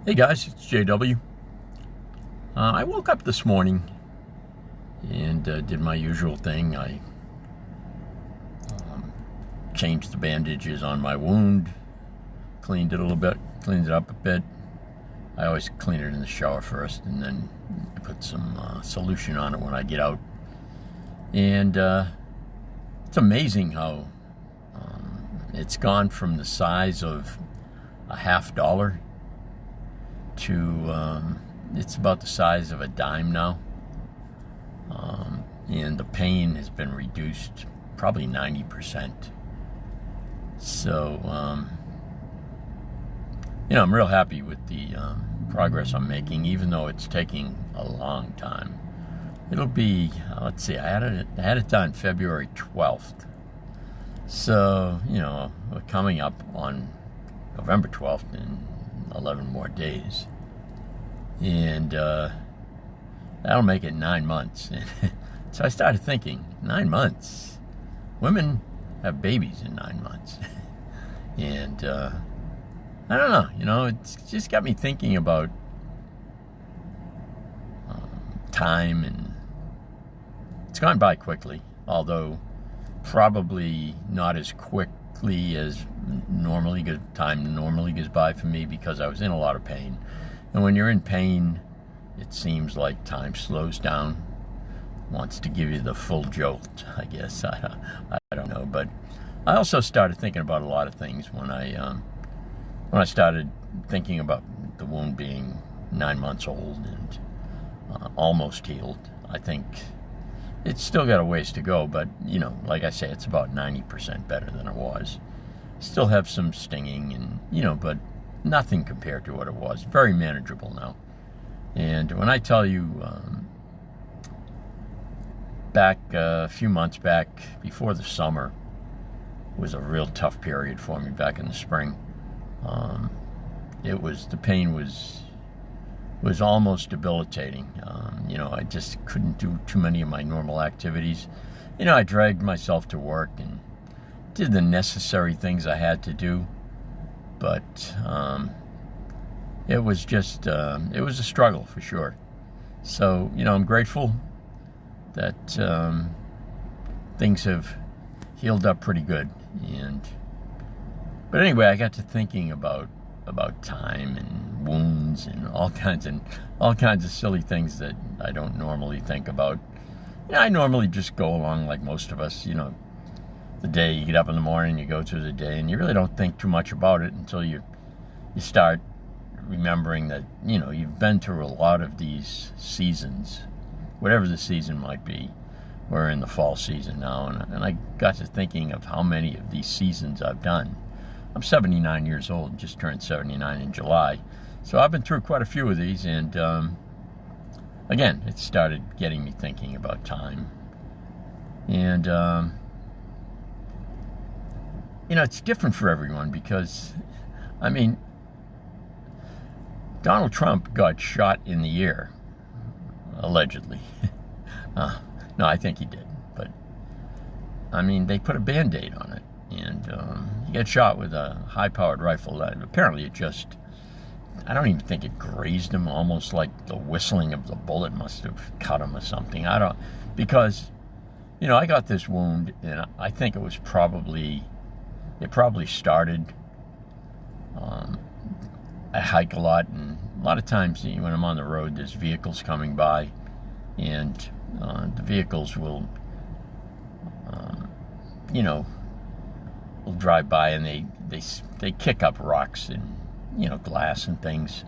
Hey guys, it's JW. I woke up this morning and did my usual thing. I changed the bandages on my wound, cleaned it a little bit, cleaned it up a bit. I always clean it in the shower first and then put some solution on it when I get out. And it's amazing how it's gone from the size of a $50 to it's about the size of a dime now, and the pain has been reduced probably 90%. So I'm real happy with the progress I'm making, even though it's taking a long time. It'll be let's see, I had it done February 12th, so we're coming up on November 12th in 11 more days, and that'll make it 9 months. So I started thinking, 9 months, women have babies in 9 months. And I don't know, it's just got me thinking about time, and it's gone by quickly, although probably not as quickly as time normally goes by for me, because I was in a lot of pain. And when you're in pain, it seems like time slows down, wants to give you the full jolt, I guess. I don't know, but I also started thinking about a lot of things when I started thinking about the wound being 9 months old and almost healed. I think it's still got a ways to go, but like I say, it's about 90% better than it was. Still have some stinging, and but nothing compared to what it was. Very manageable now. And when I tell you, back a few months back, before the summer, was a real tough period for me. Back in the spring, the pain was almost debilitating. I just couldn't do too many of my normal activities. I dragged myself to work and did the necessary things I had to do, but it was just it was a struggle for sure. So I'm grateful that things have healed up pretty good. But anyway, I got to thinking about time and wounds and all kinds of silly things that I don't normally think about. I normally just go along like most of us. The day, you get up in the morning, you go through the day, and you really don't think too much about it until you start remembering that you've been through a lot of these seasons, whatever the season might be. We're in the fall season now, and I got to thinking of how many of these seasons I've done. I'm 79 years old, just turned 79 in July, so I've been through quite a few of these, and again, it started getting me thinking about time. And it's different for everyone, because Donald Trump got shot in the ear, allegedly. No, I think he did, but they put a Band-Aid on it, and he got shot with a high-powered rifle. Apparently I don't even think it grazed him, almost like the whistling of the bullet must have cut him or something. Because I got this wound, and I think it probably started, I hike a lot, and a lot of times when I'm on the road, there's vehicles coming by, and the vehicles will drive by, and they kick up rocks and glass and things,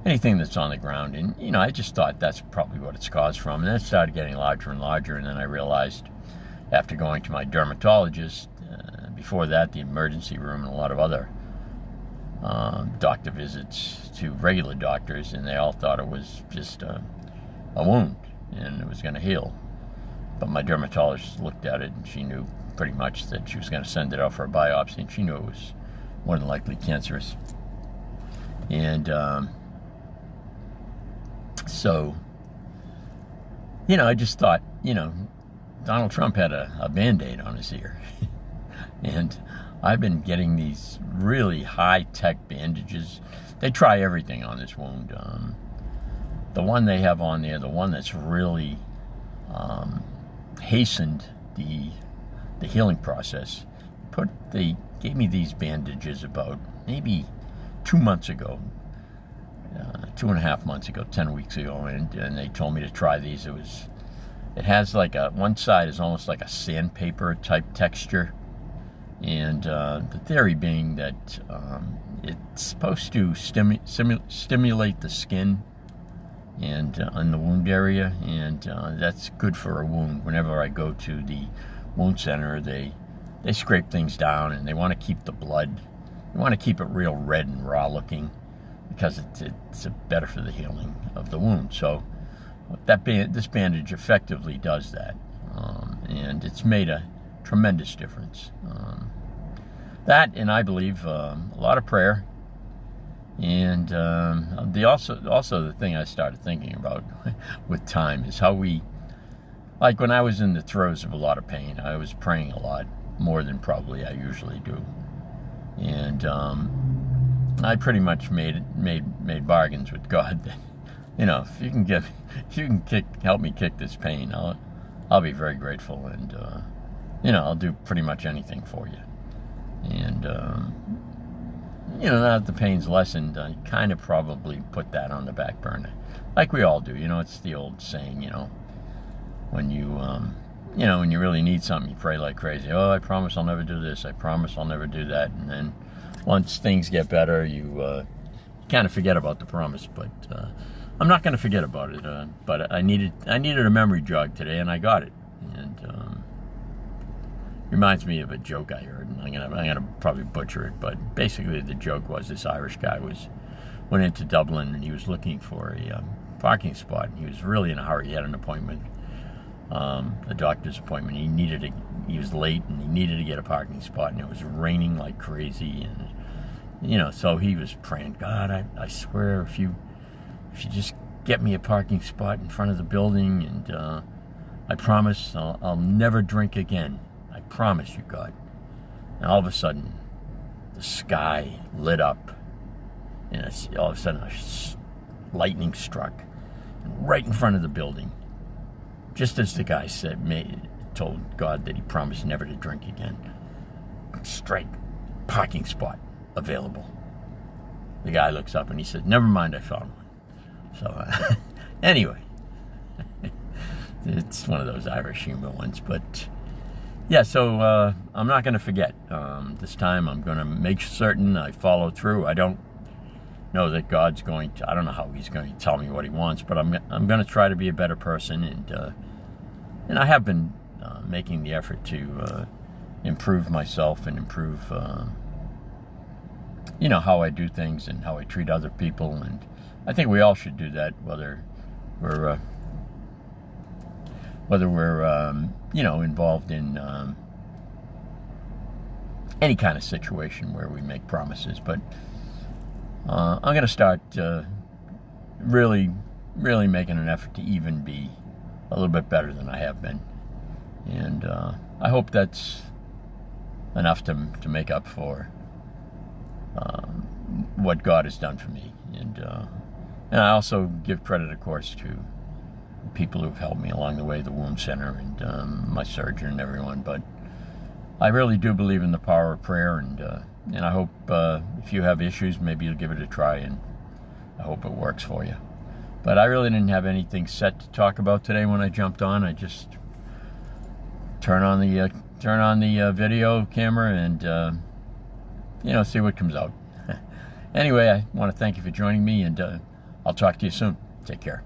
anything that's on the ground. And I just thought that's probably what it's caused from. And then it started getting larger and larger, and then I realized, after going to my dermatologist, before that the emergency room, and a lot of other doctor visits to regular doctors, and they all thought it was just a wound and it was going to heal. But my dermatologist looked at it, and she knew pretty much that she was going to send it out for a biopsy, and she knew it was more than likely cancerous. And so I just thought, Donald Trump had a Band-Aid on his ear. And I've been getting these really high-tech bandages they try everything on this wound. The one they have on there, the one that's really hastened the healing process, they gave me these bandages about maybe 2 months ago, 2.5 months ago, 10 weeks ago, and they told me to try these. It has like one side is almost like a sandpaper type texture, and the theory being that it's supposed to stimulate the skin and in the wound area, and that's good for a wound. Whenever I go to the wound center, they scrape things down, and they want to keep the blood. They want to keep it real red and raw looking, because it's better for the healing of the wound. So this bandage effectively does that, and it's made a tremendous difference. That, and I believe a lot of prayer, and also the thing I started thinking about with time is how like when I was in the throes of a lot of pain, I was praying a lot more than probably I usually do, and I pretty much made bargains with God that, if you can help me kick this pain, I'll be very grateful, and I'll do pretty much anything for you. And now that the pain's lessened, I kind of probably put that on the back burner, like we all do. It's the old saying, when you really need something, you pray like crazy. Oh, I promise I'll never do this. I promise I'll never do that. And then once things get better, you kind of forget about the promise. But I'm not going to forget about it. But I needed a memory jog today, and I got it. And reminds me of a joke I heard, and I'm gonna probably butcher it. But basically, the joke was this Irish guy went into Dublin, and he was looking for a parking spot. And he was really in a hurry. He had an appointment. A doctor's appointment. He was late, and he needed to get a parking spot, and it was raining like crazy, and so he was praying, God, I swear, if you just get me a parking spot in front of the building, and I promise I'll never drink again. I promise you, God. And all of a sudden, the sky lit up, and all of a sudden, lightning struck right in front of the building. Just as the guy told God that he promised never to drink again. Straight parking spot available. The guy looks up and he said, never mind, I found one. So, anyway, it's one of those Irish humor ones. But, yeah, so I'm not going to forget. This time I'm going to make certain I follow through. I don't know that God's I don't know how he's going to tell me what he wants, but I'm going to try to be a better person, and I have been making the effort to improve myself and improve how I do things and how I treat other people, and I think we all should do that, whether we're involved in any kind of situation where we make promises. But I'm going to start really making an effort to even be a little bit better than I have been. And I hope that's enough to make up for what God has done for me. And I also give credit, of course, to people who've helped me along the way, the wound center and my surgeon and everyone. But I really do believe in the power of prayer, and I hope if you have issues, maybe you'll give it a try, and I hope it works for you. But I really didn't have anything set to talk about today when I jumped on. I just turn on the video camera and see what comes out. Anyway, I want to thank you for joining me, and I'll talk to you soon. Take care.